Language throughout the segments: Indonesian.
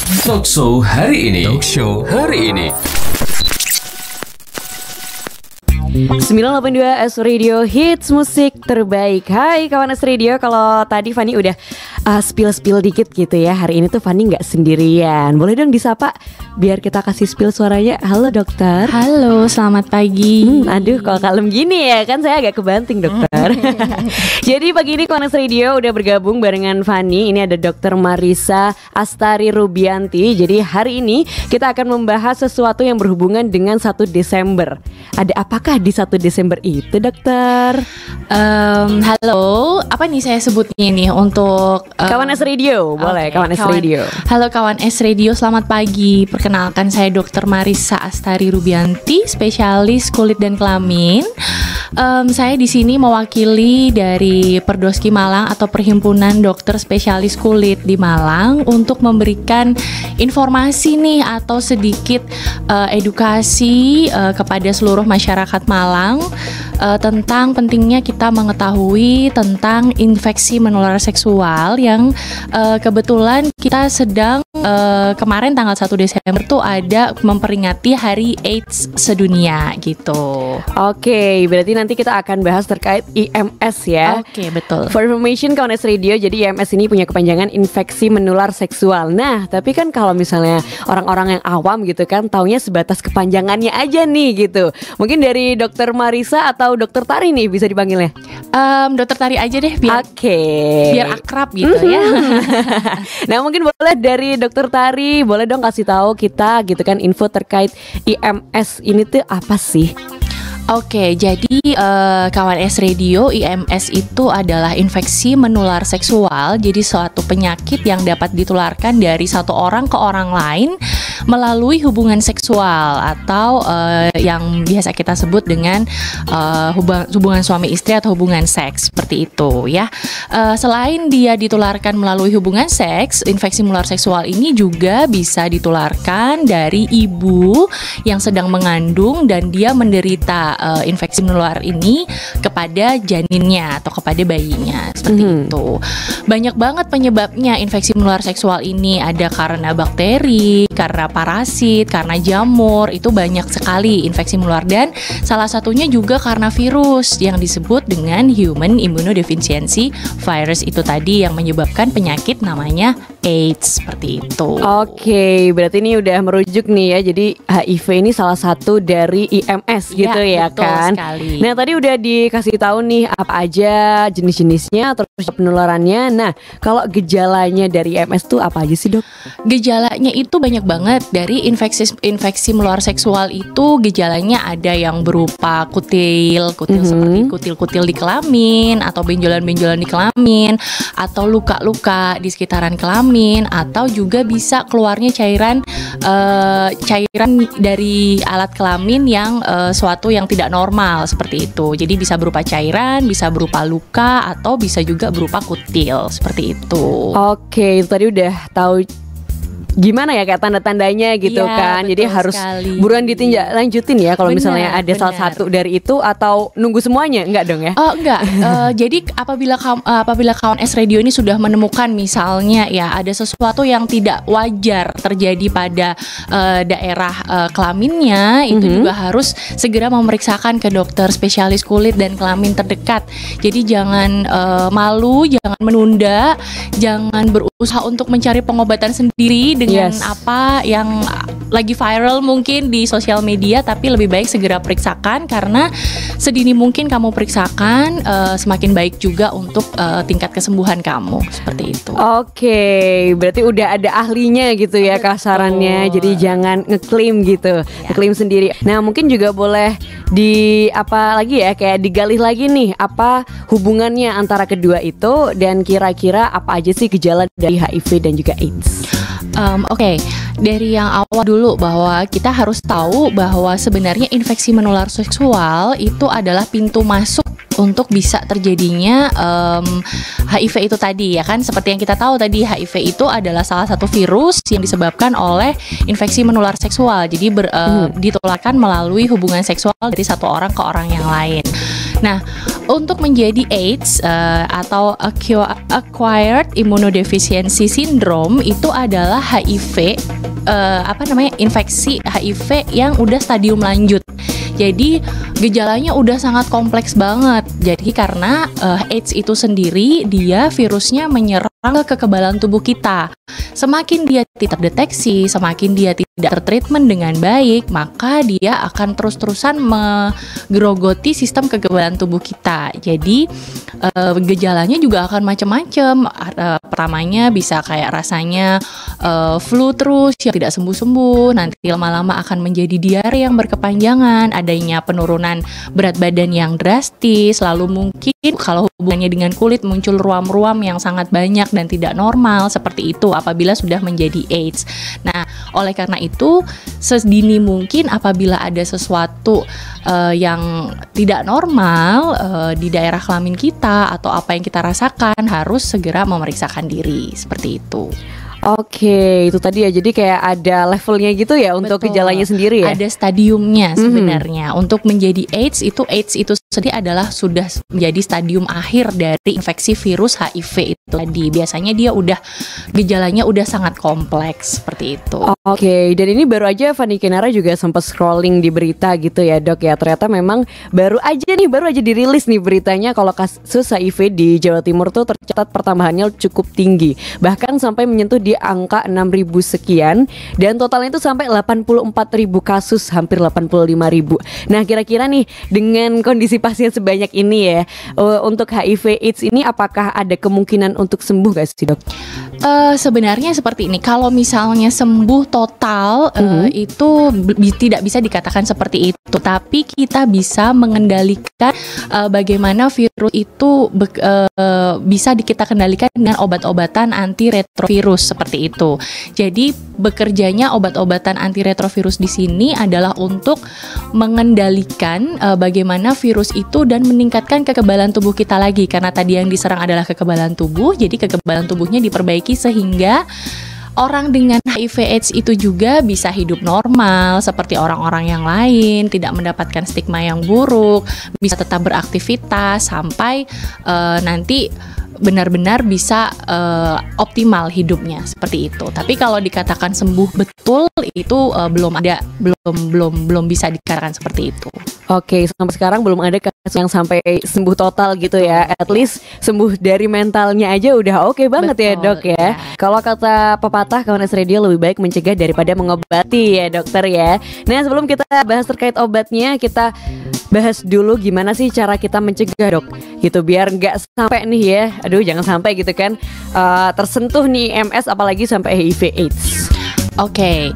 Talkshow hari ini. Talkshow hari ini. 982 S Radio, hits musik terbaik. Hai kawan S Radio, kalau tadi Fanny udah spill dikit gitu ya. Hari ini tuh Fanny gak sendirian. Boleh dong disapa biar kita kasih spill suaranya. Halo dokter. Halo, selamat pagi. Aduh, kalau kalem gini ya kan saya agak kebanting dokter. Jadi pagi ini kawan S Radio udah bergabung barengan Fanny. Ini ada Dokter Marissa Astari Rubianti. Jadi hari ini kita akan membahas sesuatu yang berhubungan dengan 1 Desember. Ada apakah di 1 Desember itu dokter? Halo, apa nih saya sebutnya nih untuk kawan S Radio, boleh kawan S Radio. Halo kawan S Radio, selamat pagi. Perkenalkan saya Dokter Marissa Astari Rubianti, spesialis kulit dan kelamin. Saya di sini mewakili dari Perdoski Malang atau Perhimpunan Dokter Spesialis Kulit di Malang untuk memberikan informasi nih atau sedikit edukasi kepada seluruh masyarakat Malang tentang pentingnya kita mengetahui tentang infeksi menular seksual yang kebetulan kita sedang kemarin tanggal 1 Desember tuh ada memperingati Hari AIDS sedunia gitu. Oke, berarti nanti kita akan bahas terkait IMS ya. Oke, betul. For information kawan S Radio, jadi IMS ini punya kepanjangan infeksi menular seksual. Nah, tapi kan kalau misalnya orang-orang yang awam gitu kan taunya sebatas kepanjangannya aja nih gitu. Mungkin dari Dokter Marissa atau Dokter Tari nih bisa dipanggilnya? Dokter Tari aja deh biar biar akrab gitu ya. Nah, mungkin boleh dari Dokter Tari, boleh dong kasih tahu kita gitu kan info terkait IMS ini tuh apa sih? Oke, jadi kawan S Radio, IMS itu adalah infeksi menular seksual. Jadi suatu penyakit yang dapat ditularkan dari satu orang ke orang lain melalui hubungan seksual atau yang biasa kita sebut dengan hubungan suami istri atau hubungan seks, seperti itu ya. Selain dia ditularkan melalui hubungan seks, infeksi menular seksual ini juga bisa ditularkan dari ibu yang sedang mengandung dan dia menderita infeksi menular ini kepada janinnya atau kepada bayinya, seperti itu. Banyak banget penyebabnya infeksi menular seksual ini, ada karena bakteri, karena parasit, karena jamur, itu banyak sekali infeksi menular, dan salah satunya juga karena virus yang disebut dengan human immunodeficiency virus itu tadi yang menyebabkan penyakit namanya AIDS, seperti itu. Oke, berarti ini udah merujuk nih ya. Jadi HIV ini salah satu dari IMS gitu ya kan. Sekali. Nah, tadi udah dikasih tahu nih apa aja jenis-jenisnya terus penularannya. Nah, kalau gejalanya dari IMS tuh apa aja sih, Dok? Gejalanya itu banyak banget. Dari infeksi menular seksual itu gejalanya ada yang berupa kutil seperti kutil-kutil di kelamin atau benjolan-benjolan di kelamin atau luka-luka di sekitaran kelamin, atau juga bisa keluarnya cairan dari alat kelamin yang suatu yang tidak normal, seperti itu. Jadi bisa berupa cairan, bisa berupa luka, atau bisa juga berupa kutil, seperti itu. Oke, itu tadi udah tahu gimana ya kayak tanda-tandanya gitu kan. Jadi harus buruan ditinjak lanjutin ya kalau misalnya ada salah satu dari itu, atau nunggu semuanya, enggak dong ya? Oh, enggak. Jadi apabila kawan S Radio ini sudah menemukan misalnya ya ada sesuatu yang tidak wajar terjadi pada daerah kelaminnya, itu juga harus segera memeriksakan ke dokter spesialis kulit dan kelamin terdekat. Jadi jangan malu, jangan menunda, jangan berusaha untuk mencari pengobatan sendiri dengan apa yang lagi viral mungkin di sosial media, tapi lebih baik segera periksakan, karena sedini mungkin kamu periksakan semakin baik juga untuk tingkat kesembuhan kamu, seperti itu. Oke, berarti udah ada ahlinya gitu ya kasarannya. Jadi jangan ngeklaim gitu, ngeklaim sendiri. Nah, mungkin juga boleh di apa lagi ya, kayak digali lagi nih apa hubungannya antara kedua itu, dan kira-kira apa aja sih gejala dari HIV dan juga AIDS. Oke, dari yang awal dulu bahwa kita harus tahu bahwa sebenarnya infeksi menular seksual itu adalah pintu masuk untuk bisa terjadinya HIV itu tadi ya kan. Seperti yang kita tahu tadi, HIV itu adalah salah satu virus yang disebabkan oleh infeksi menular seksual. Jadi ditularkan melalui hubungan seksual dari satu orang ke orang yang lain. Nah, Untuk menjadi AIDS atau acquired immunodeficiency syndrome itu adalah HIV infeksi HIV yang udah stadium lanjut. Jadi gejalanya udah sangat kompleks banget. Jadi karena AIDS itu sendiri dia virusnya menyerang ke kekebalan tubuh kita. Semakin dia tidak terdeteksi, semakin dia tidak tertreatment dengan baik, maka dia akan terus-terusan menggerogoti sistem kekebalan tubuh kita. Jadi gejalanya juga akan macam-macam. Pertamanya bisa kayak rasanya flu terus yang tidak sembuh-sembuh, nanti lama-lama akan menjadi diare yang berkepanjangan, adanya penurunan berat badan yang drastis, lalu mungkin kalau hubungannya dengan kulit muncul ruam-ruam yang sangat banyak dan tidak normal seperti itu apabila sudah menjadi AIDS. Nah, oleh karena itu sedini mungkin apabila ada sesuatu yang tidak normal di daerah kelamin kita atau apa yang kita rasakan harus segera memeriksakan diri seperti itu. Oke, itu tadi ya. Jadi kayak ada levelnya gitu ya. Betul. Untuk gejalanya sendiri ya. Ada stadiumnya sebenarnya. Untuk menjadi AIDS itu sendiri adalah sudah menjadi stadium akhir dari infeksi virus HIV itu tadi. Biasanya dia udah gejalanya udah sangat kompleks seperti itu. Oke, dan ini baru aja Fanny Kinara juga sempat scrolling di berita gitu ya, Dok ya. Ternyata memang baru aja dirilis nih beritanya kalau kasus HIV di Jawa Timur tuh tercatat pertambahannya cukup tinggi. Bahkan sampai menyentuh di angka 6.000 sekian, dan totalnya itu sampai 84.000 kasus, hampir 85.000. Nah, kira-kira nih dengan kondisi pasien sebanyak ini ya, untuk HIV AIDS ini apakah ada kemungkinan untuk sembuh gak sih, Dok? Sebenarnya seperti ini. Kalau misalnya sembuh total itu tidak bisa dikatakan seperti itu, tapi kita bisa mengendalikan bagaimana virus itu bisa kita kendalikan dengan obat-obatan antiretrovirus seperti itu. Jadi bekerjanya obat-obatan antiretrovirus di sini adalah untuk mengendalikan bagaimana virus itu dan meningkatkan kekebalan tubuh kita lagi, karena tadi yang diserang adalah kekebalan tubuh. Jadi kekebalan tubuhnya diperbaiki sehingga orang dengan HIV AIDS itu juga bisa hidup normal seperti orang-orang yang lain, tidak mendapatkan stigma yang buruk, bisa tetap beraktivitas sampai nanti benar-benar bisa optimal hidupnya seperti itu. Tapi kalau dikatakan sembuh betul itu belum bisa dikatakan seperti itu. Oke, sampai sekarang belum ada kasus yang sampai sembuh total gitu ya. At least sembuh dari mentalnya aja udah oke banget. Betul, ya, Dok ya. Kalau kata pepatah Kawan Radio, lebih baik mencegah daripada mengobati ya, dokter ya. Nah, sebelum kita bahas terkait obatnya, kita bahas dulu gimana sih cara kita mencegah, Dok, gitu, biar nggak sampai nih ya, aduh jangan sampai gitu kan tersentuh nih MS apalagi sampai HIV AIDS. Oke,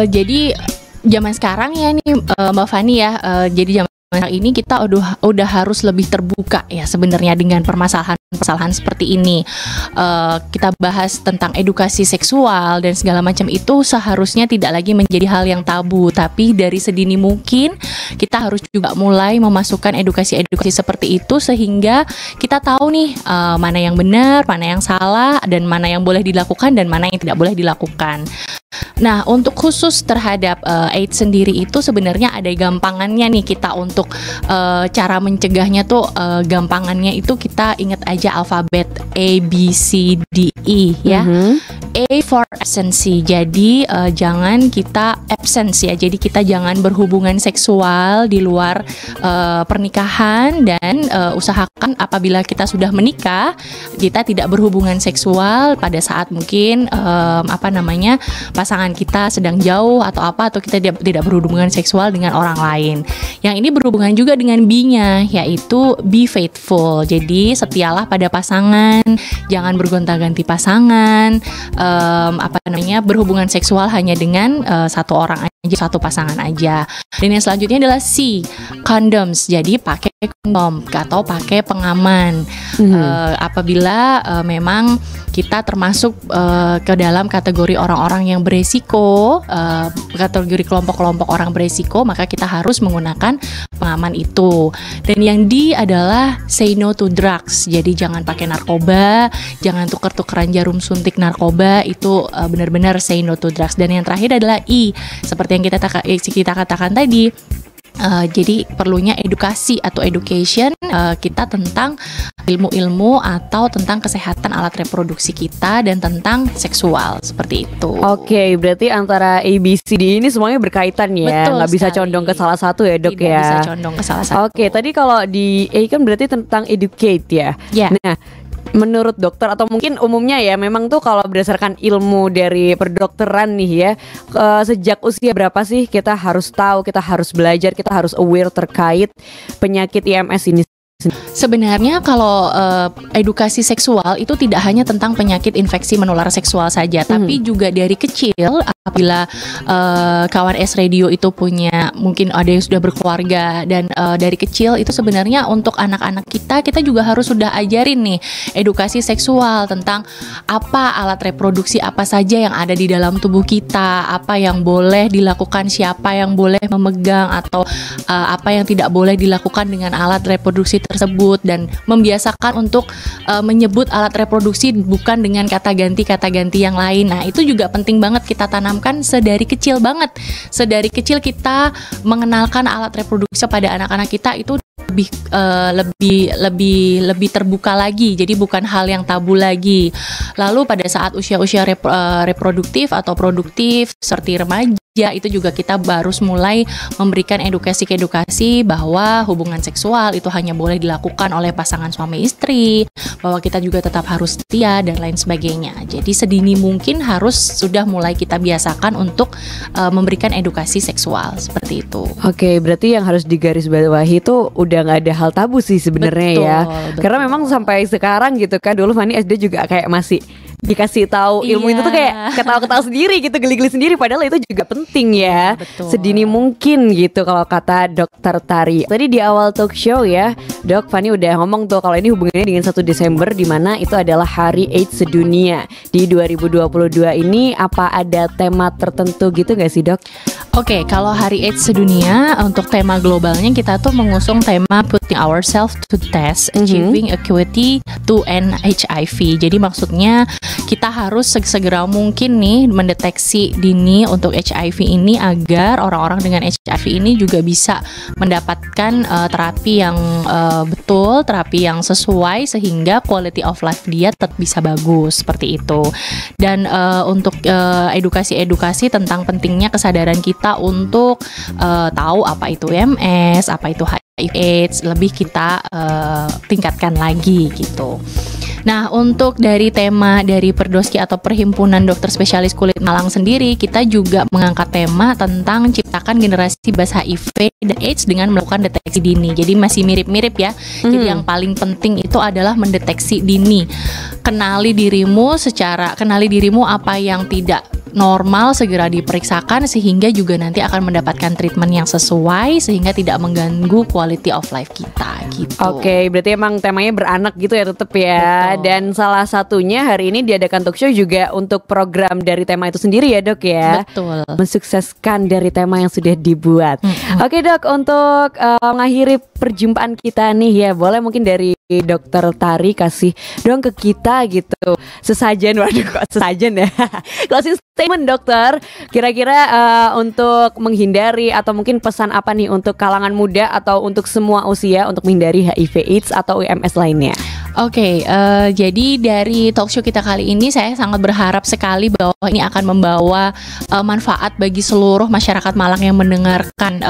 jadi zaman sekarang ya nih Mbak Fanny ya, jadi zaman ini kita udah harus lebih terbuka ya sebenarnya dengan permasalahan seperti ini. Kita bahas tentang edukasi seksual dan segala macam itu seharusnya tidak lagi menjadi hal yang tabu, tapi dari sedini mungkin kita harus juga mulai memasukkan edukasi seperti itu sehingga kita tahu nih mana yang benar, mana yang salah, dan mana yang boleh dilakukan dan mana yang tidak boleh dilakukan. Nah, untuk khusus terhadap AIDS sendiri itu sebenarnya ada gampangannya nih kita untuk cara mencegahnya tuh gampangannya itu kita ingat aja alfabet A, B, C, D, E ya. A for absensi, jadi jangan kita absence ya, jadi kita jangan berhubungan seksual di luar pernikahan, dan usahakan apabila kita sudah menikah kita tidak berhubungan seksual pada saat mungkin pasangan kita sedang jauh atau kita tidak berhubungan seksual dengan orang lain. Yang ini berhubungan juga dengan B-nya, yaitu be faithful. Jadi setialah pada pasangan, jangan bergonta-ganti pasangan, berhubungan seksual hanya dengan satu orang aja, satu pasangan aja. Dan yang selanjutnya adalah C, condoms. Jadi pakai kondom atau pakai pengaman. Apabila memang kita termasuk ke dalam kategori orang-orang yang beresiko, kategori kelompok-kelompok orang beresiko, maka kita harus menggunakan pengaman itu. Dan yang D adalah say no to drugs. Jadi jangan pakai narkoba, jangan tuker-tukeran jarum suntik narkoba, itu benar-benar say no to drugs. Dan yang terakhir adalah E, seperti yang kita katakan tadi, Jadi perlunya edukasi atau education kita tentang ilmu-ilmu atau tentang kesehatan alat reproduksi kita dan tentang seksual seperti itu. Oke, berarti antara ABCD ini semuanya berkaitan ya, Betul nggak bisa sekali. condong ke salah satu ya dok. Tidak ya. bisa condong ke salah satu. Oke, tadi kalau di A kan berarti tentang educate ya. Ya. Nah, menurut dokter atau mungkin umumnya ya, memang tuh kalau berdasarkan ilmu dari perdokteran nih ya, sejak usia berapa sih kita harus tahu, kita harus belajar, kita harus aware terkait penyakit IMS ini? Sebenarnya kalau edukasi seksual itu tidak hanya tentang penyakit infeksi menular seksual saja, tapi juga dari kecil apabila kawan S Radio itu punya, mungkin ada yang sudah berkeluarga dan dari kecil itu sebenarnya untuk anak-anak kita juga harus sudah ajarin nih edukasi seksual tentang apa alat reproduksi apa saja yang ada di dalam tubuh kita, apa yang boleh dilakukan, siapa yang boleh memegang atau apa yang tidak boleh dilakukan dengan alat reproduksi tersebut, dan membiasakan untuk menyebut alat reproduksi bukan dengan kata ganti yang lain. Nah, itu juga penting banget kita tanamkan sedari kecil banget. Sedari kecil kita mengenalkan alat reproduksi pada anak-anak kita itu lebih terbuka lagi. Jadi bukan hal yang tabu lagi. Lalu pada saat usia-usia reproduktif atau produktif seperti remaja, itu juga kita baru mulai memberikan edukasi bahwa hubungan seksual itu hanya boleh dilakukan oleh pasangan suami istri, bahwa kita juga tetap harus setia dan lain sebagainya. Jadi sedini mungkin harus sudah mulai kita biasakan untuk memberikan edukasi seksual seperti itu. Oke, berarti yang harus digarisbawahi itu udah nggak ada hal tabu sih sebenarnya ya. Betul. Karena memang sampai sekarang gitu kan, dulu Fani SD juga kayak masih dikasih tahu ilmu itu tuh kayak ketawa-ketawa sendiri gitu, geli-geli sendiri, padahal itu juga penting ya. Betul. Sedini mungkin gitu kalau kata Dokter Tari. Tadi di awal talk show ya, Dok, Fani udah ngomong tuh kalau ini hubungannya dengan 1 Desember di mana itu adalah Hari AIDS Sedunia. Di 2022 ini apa ada tema tertentu gitu gak sih, Dok? Oke, kalau Hari AIDS Sedunia untuk tema globalnya kita tuh mengusung tema Putting Ourselves to Test, Achieving Equity to End HIV. Jadi maksudnya kita harus segera mungkin nih mendeteksi dini untuk HIV ini agar orang-orang dengan HIV ini juga bisa mendapatkan terapi yang betul, terapi yang sesuai sehingga quality of life dia tetap bisa bagus seperti itu. Dan untuk edukasi tentang pentingnya kesadaran kita untuk tahu apa itu MS, apa itu HIV/AIDS, lebih kita tingkatkan lagi gitu. Nah, untuk dari tema dari Perdoski atau Perhimpunan Dokter Spesialis Kulit Malang sendiri, kita juga mengangkat tema tentang ciptakan generasi bebas HIV dan AIDS dengan melakukan deteksi dini. Jadi masih mirip-mirip ya. Jadi yang paling penting itu adalah mendeteksi dini. Kenali dirimu apa yang tidak normal, segera diperiksakan sehingga juga nanti akan mendapatkan treatment yang sesuai sehingga tidak mengganggu quality of life kita gitu. Oke, berarti emang temanya beranak gitu ya tetap ya. Betul. Dan salah satunya hari ini diadakan talk show juga untuk program dari tema itu sendiri ya, Dok ya. Betul. Mensukseskan dari tema yang sudah dibuat. Oke, Dok, untuk mengakhiri perjumpaan kita nih ya, boleh mungkin dari Dokter Tari kasih dong ke kita gitu sesajen, waduh kok sesajen ya, closing statement dokter, kira-kira untuk menghindari atau mungkin pesan apa nih untuk kalangan muda atau untuk semua usia untuk menghindari HIV/AIDS atau IMS lainnya. Oke, jadi dari talk show kita kali ini saya sangat berharap sekali bahwa ini akan membawa manfaat bagi seluruh masyarakat Malang yang mendengarkan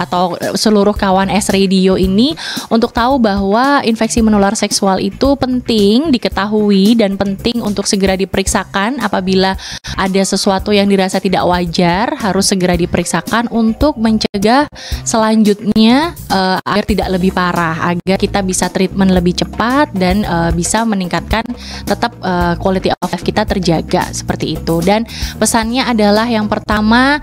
atau seluruh kawan S Radio ini untuk tahu bahwa infeksi menular seksual itu penting diketahui dan penting untuk segera diperiksakan. Apabila ada sesuatu yang dirasa tidak wajar, harus segera diperiksakan untuk mencegah selanjutnya agar tidak lebih parah, agar kita bisa treatment lebih cepat dan bisa meningkatkan tetap quality of life kita terjaga seperti itu. Dan pesannya adalah yang pertama,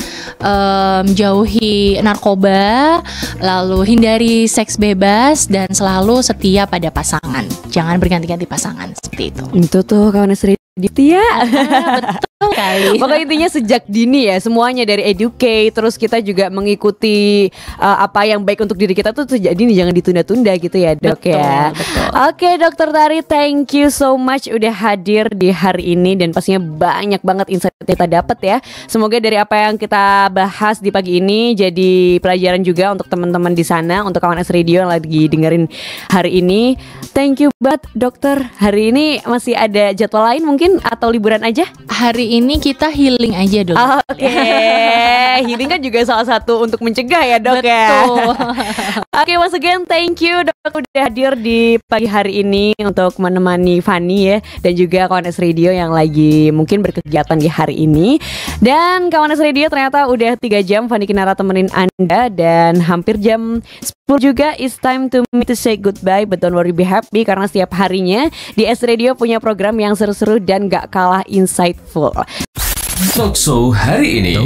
jauhi narkoba, lalu hindari seks bebas dan selalu setia pada pasangan. Jangan berganti-ganti pasangan seperti itu. Itu tuh kawan Sri Raditya. Betul kali. Pokoknya intinya sejak dini ya, semuanya dari educate, terus kita juga mengikuti apa yang baik untuk diri kita tuh sejak dini, jangan ditunda-tunda gitu ya dok. Betul, ya. betul. Oke Dokter Tari, thank you so much udah hadir di hari ini dan pastinya banyak banget insight yang kita dapat ya. Semoga dari apa yang kita bahas di pagi ini jadi pelajaran juga untuk teman-teman di sana, untuk kawan S Radio yang lagi dengerin hari ini. Thank you banget dokter. Hari ini masih ada jadwal lain mungkin atau liburan aja? Hari ini kita healing aja dulu. Oke, healing kan juga salah satu untuk mencegah ya dok. Betul. Ya. Oke, once again thank you dok udah hadir di pagi hari ini untuk menemani Fanny ya, dan juga kawan S Radio yang lagi mungkin berkegiatan di hari ini. Dan kawan S Radio ternyata udah 3 jam Fanny Kinara temenin Anda, dan hampir jam 10 juga it's time to me to say goodbye, but don't worry, be happy, karena setiap harinya di S Radio punya program yang seru-seru dan gak kalah insightful. Talkshow hari ini.